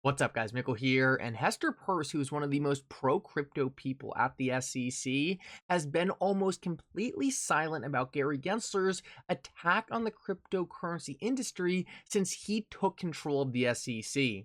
What's up, guys? Mickle here, and Hester Peirce, who is one of the most pro-crypto people at the SEC, has been almost completely silent about Gary Gensler's attack on the cryptocurrency industry since he took control of the SEC.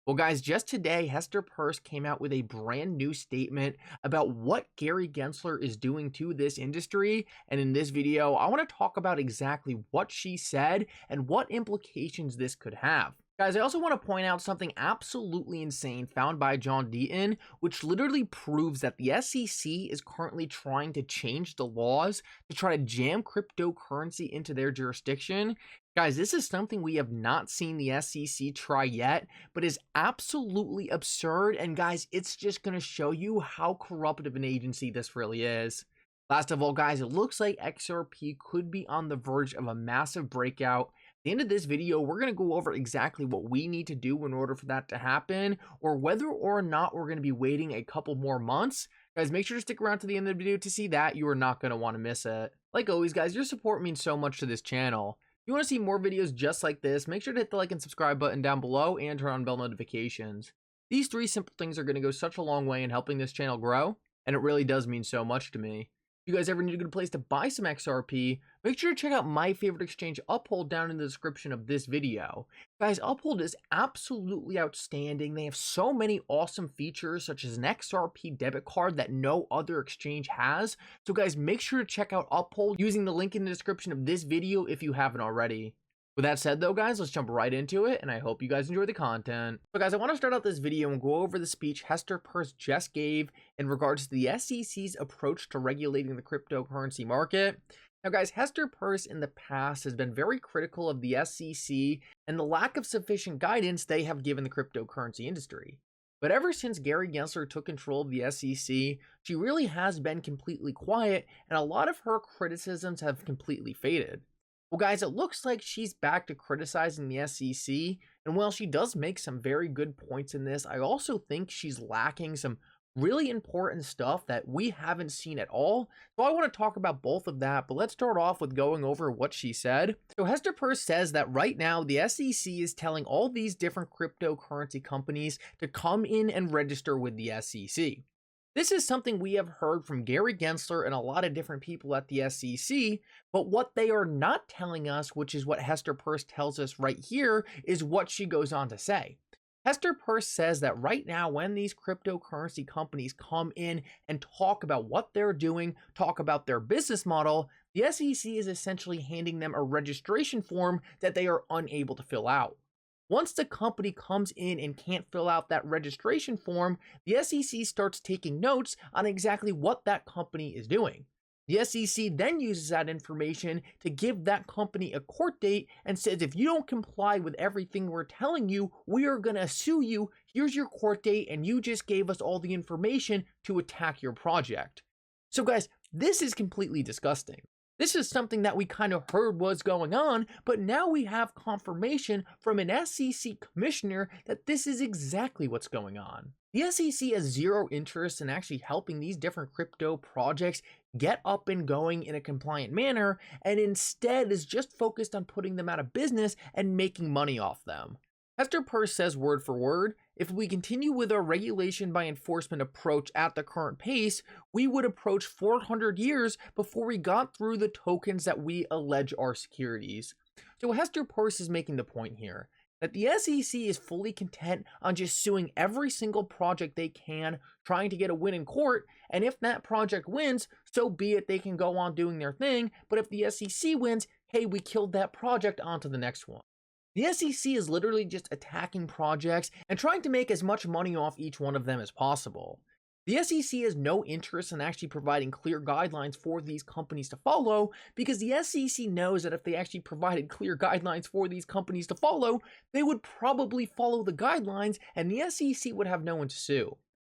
Well, guys, just today, Hester Peirce came out with a brand new statement about what Gary Gensler is doing to this industry, and in this video, I want to talk about exactly what she said and what implications this could have. Guys, I also want to point out something absolutely insane found by John Deaton, which literally proves that the SEC is currently trying to change the laws to try to jam cryptocurrency into their jurisdiction. Guys, this is something we have not seen the SEC try yet, but is absolutely absurd. And guys, it's just going to show you how corrupt of an agency this really is. Last of all, guys, it looks like XRP could be on the verge of a massive breakout. At the end of this video, we're going to go over exactly what we need to do in order for that to happen, or whether or not we're going to be waiting a couple more months. Guys, make sure to stick around to the end of the video to see that. You are not going to want to miss it. Like always, guys, your support means so much to this channel. If you want to see more videos just like this, make sure to hit the like and subscribe button down below and turn on bell notifications. These three simple things are going to go such a long way in helping this channel grow, and it really does mean so much to me. If you guys ever need a good place to buy some XRP, make sure to check out my favorite exchange, Uphold, down in the description of this video. Guys, Uphold is absolutely outstanding. They have so many awesome features, such as an XRP debit card that no other exchange has. So guys, make sure to check out Uphold using the link in the description of this video if you haven't already. With that said though, guys, let's jump right into it, and I hope you guys enjoy the content. So guys, I want to start out this video and go over the speech Hester Peirce just gave in regards to the SEC's approach to regulating the cryptocurrency market. Now guys, Hester Peirce in the past has been very critical of the SEC and the lack of sufficient guidance they have given the cryptocurrency industry. But ever since Gary Gensler took control of the SEC, she really has been completely quiet, and a lot of her criticisms have completely faded. Well, guys, it looks like she's back to criticizing the SEC, and while she does make some very good points in this, I also think she's lacking some really important stuff that we haven't seen at all. So I want to talk about both of that, but let's start off with going over what she said. So Hester Peirce says that right now the SEC is telling all these different cryptocurrency companies to come in and register with the SEC. This is something we have heard from Gary Gensler and a lot of different people at the SEC, but what they are not telling us, which is what Hester Peirce tells us right here, is what she goes on to say. Hester Peirce says that right now, when these cryptocurrency companies come in and talk about what they're doing, talk about their business model, the SEC is essentially handing them a registration form that they are unable to fill out. Once the company comes in and can't fill out that registration form, the SEC starts taking notes on exactly what that company is doing. The SEC then uses that information to give that company a court date and says, if you don't comply with everything we're telling you, we are going to sue you. Here's your court date, and you just gave us all the information to attack your project. So guys, this is completely disgusting. This is something that we kind of heard was going on, but now we have confirmation from an SEC commissioner that this is exactly what's going on. The SEC has zero interest in actually helping these different crypto projects get up and going in a compliant manner, and instead is just focused on putting them out of business and making money off them. Hester Peirce says word for word, if we continue with our regulation by enforcement approach at the current pace, we would approach 400 years before we got through the tokens that we allege are securities. So Hester Peirce is making the point here that the SEC is fully content on just suing every single project they can, trying to get a win in court, and if that project wins, so be it, they can go on doing their thing, but if the SEC wins, hey, we killed that project, on to the next one. The SEC is literally just attacking projects and trying to make as much money off each one of them as possible. The SEC has no interest in actually providing clear guidelines for these companies to follow, because the SEC knows that if they actually provided clear guidelines for these companies to follow, they would probably follow the guidelines and the SEC would have no one to sue.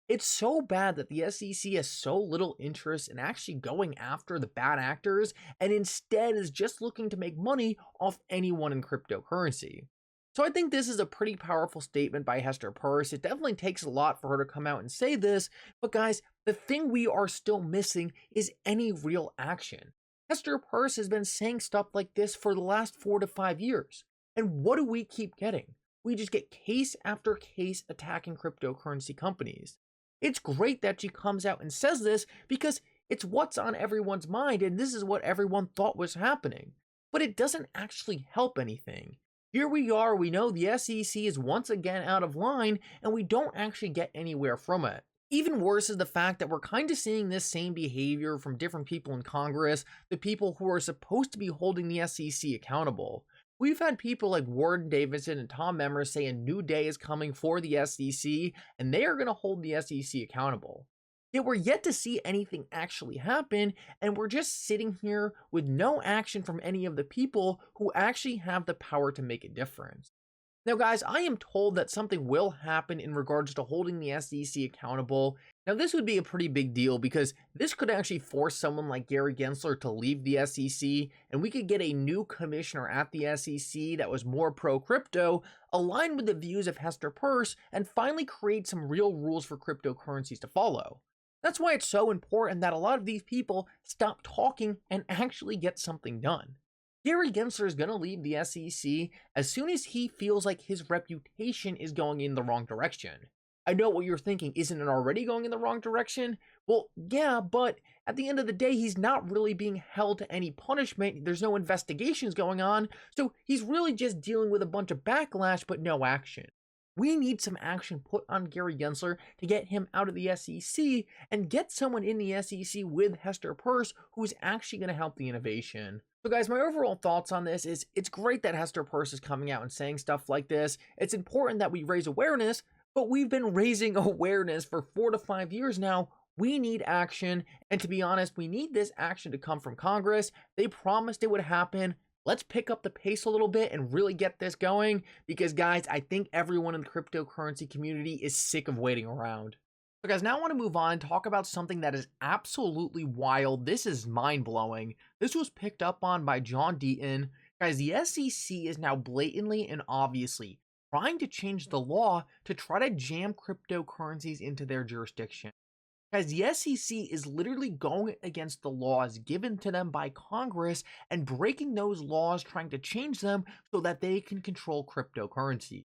It's so bad that the SEC has so little interest in actually going after the bad actors and instead is just looking to make money off anyone in cryptocurrency. So I think this is a pretty powerful statement by Hester Peirce. It definitely takes a lot for her to come out and say this, but guys, the thing we are still missing is any real action. Hester Peirce has been saying stuff like this for the last 4 to 5 years. And what do we keep getting? we just get case after case attacking cryptocurrency companies. It's great that she comes out and says this because it's what's on everyone's mind and this is what everyone thought was happening. But it doesn't actually help anything. Here we are, we know the SEC is once again out of line and we don't actually get anywhere from it. Even worse is the fact that we're kind of seeing this same behavior from different people in Congress, the people who are supposed to be holding the SEC accountable. We've had people like Warren Davidson and Tom Emmer say a new day is coming for the SEC and they are going to hold the SEC accountable. Yet we're yet to see anything actually happen, and we're just sitting here with no action from any of the people who actually have the power to make a difference. Now, guys, I am told that something will happen in regards to holding the SEC accountable. Now, this would be a pretty big deal because this could actually force someone like Gary Gensler to leave the SEC, and we could get a new commissioner at the SEC that was more pro-crypto, aligned with the views of Hester Peirce, and finally create some real rules for cryptocurrencies to follow. That's why it's so important that a lot of these people stop talking and actually get something done. Gary Gensler is going to leave the SEC as soon as he feels like his reputation is going in the wrong direction. I know what you're thinking, isn't it already going in the wrong direction? Well, yeah, but at the end of the day, he's not really being held to any punishment. There's no investigations going on, so he's really just dealing with a bunch of backlash but no action. We need some action put on Gary Gensler to get him out of the SEC and get someone in the SEC with Hester Peirce who's actually going to help the innovation. So guys, my overall thoughts on this is it's great that Hester Peirce is coming out and saying stuff like this. It's important that we raise awareness, but we've been raising awareness for 4 to 5 years now. We need action, and to be honest, we need this action to come from Congress. They promised it would happen. Let's pick up the pace a little bit and really get this going because, guys, I think everyone in the cryptocurrency community is sick of waiting around. So, guys, now I want to move on and talk about something that is absolutely wild. This is mind-blowing. This was picked up on by John Deaton. Guys, the SEC is now blatantly and obviously trying to change the law to try to jam cryptocurrencies into their jurisdiction. Guys, the SEC is literally going against the laws given to them by Congress and breaking those laws, trying to change them so that they can control cryptocurrency.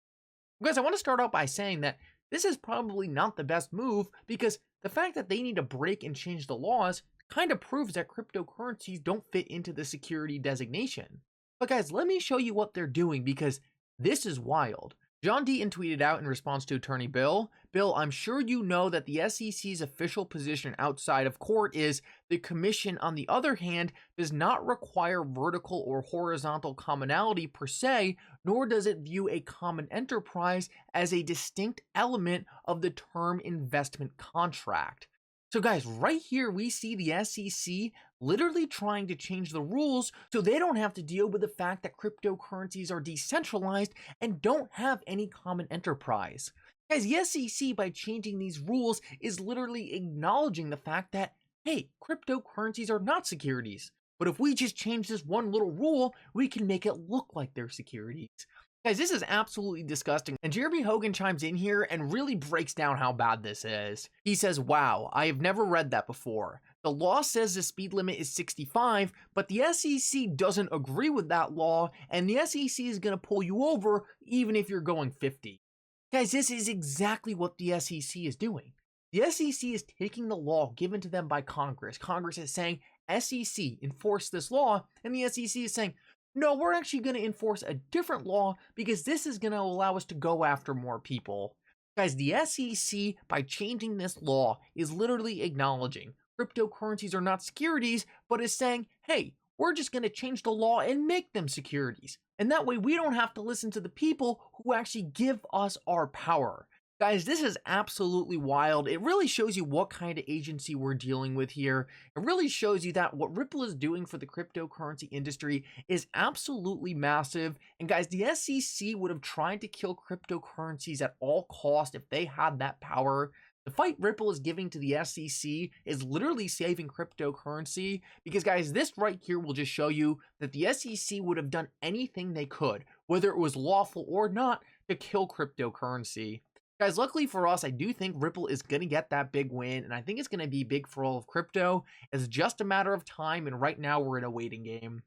Guys, I want to start out by saying that this is probably not the best move because the fact that they need to break and change the laws kind of proves that cryptocurrencies don't fit into the security designation. But guys, let me show you what they're doing because this is wild. John Deaton tweeted out in response to Attorney Bill, I'm sure you know that the SEC's official position outside of court is the commission, on the other hand, does not require vertical or horizontal commonality per se, nor does it view a common enterprise as a distinct element of the term investment contract. So guys, right here we see the SEC literally trying to change the rules so they don't have to deal with the fact that cryptocurrencies are decentralized and don't have any common enterprise. Guys, the SEC, by changing these rules, is literally acknowledging the fact that, hey, cryptocurrencies are not securities. But if we just change this one little rule, we can make it look like they're securities. Guys, this is absolutely disgusting, and Jeremy Hogan chimes in here and really breaks down how bad this is. He says, wow, I have never read that before. The law says the speed limit is 65, but the SEC doesn't agree with that law, and the SEC is going to pull you over even if you're going 50. Guys, this is exactly what the SEC is doing. The SEC is taking the law given to them by Congress. Congress is saying, SEC, enforce this law, and the SEC is saying, no, we're actually going to enforce a different law because this is going to allow us to go after more people. Guys, the SEC, by changing this law, is literally acknowledging cryptocurrencies are not securities, but is saying, hey, we're just going to change the law and make them securities. And that way we don't have to listen to the people who actually give us our power. Guys, this is absolutely wild. It really shows you what kind of agency we're dealing with here. It really shows you that what Ripple is doing for the cryptocurrency industry is absolutely massive. And guys, the SEC would have tried to kill cryptocurrencies at all costs if they had that power. The fight Ripple is giving to the SEC is literally saving cryptocurrency because, guys, this right here will just show you that the SEC would have done anything they could, whether it was lawful or not, to kill cryptocurrency. Guys, luckily for us, I do think Ripple is going to get that big win, and I think it's going to be big for all of crypto. It's just a matter of time, and right now we're in a waiting game.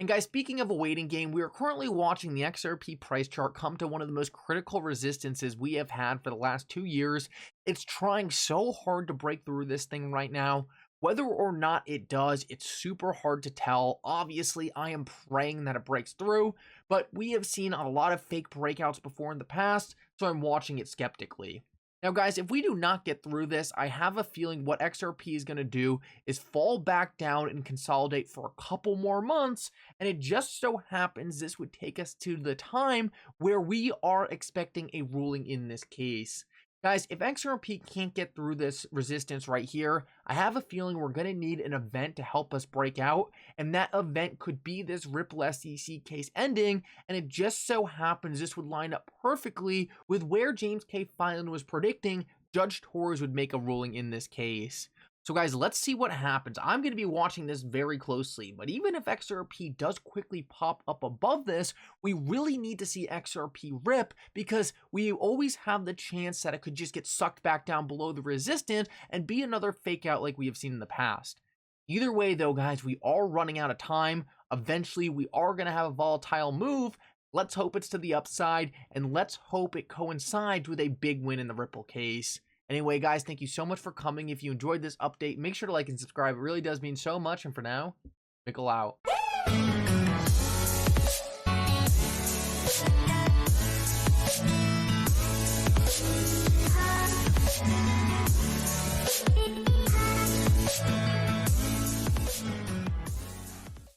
And guys, speaking of a waiting game, we are currently watching the XRP price chart come to one of the most critical resistances we have had for the last 2 years. It's trying so hard to break through this thing right now. Whether or not it does, it's super hard to tell. Obviously, I am praying that it breaks through, but we have seen a lot of fake breakouts before in the past, so I'm watching it skeptically. Now, guys, if we do not get through this, I have a feeling what XRP is going to do is fall back down and consolidate for a couple more months, and it just so happens this would take us to the time where we are expecting a ruling in this case. Guys, if XRP can't get through this resistance right here, I have a feeling we're going to need an event to help us break out, and that event could be this Ripple SEC case ending, and it just so happens this would line up perfectly with where James K. Filan was predicting Judge Torres would make a ruling in this case. So guys, let's see what happens. I'm going to be watching this very closely, but even if XRP does quickly pop up above this, we really need to see XRP rip, because we always have the chance that it could just get sucked back down below the resistance and be another fake out like we have seen in the past. Either way though, guys, we are running out of time. Eventually, we are going to have a volatile move. Let's hope it's to the upside, and let's hope it coincides with a big win in the Ripple case. Anyway, guys, thank you so much for coming. If you enjoyed this update, make sure to like and subscribe. It really does mean so much. And for now, Mickle out.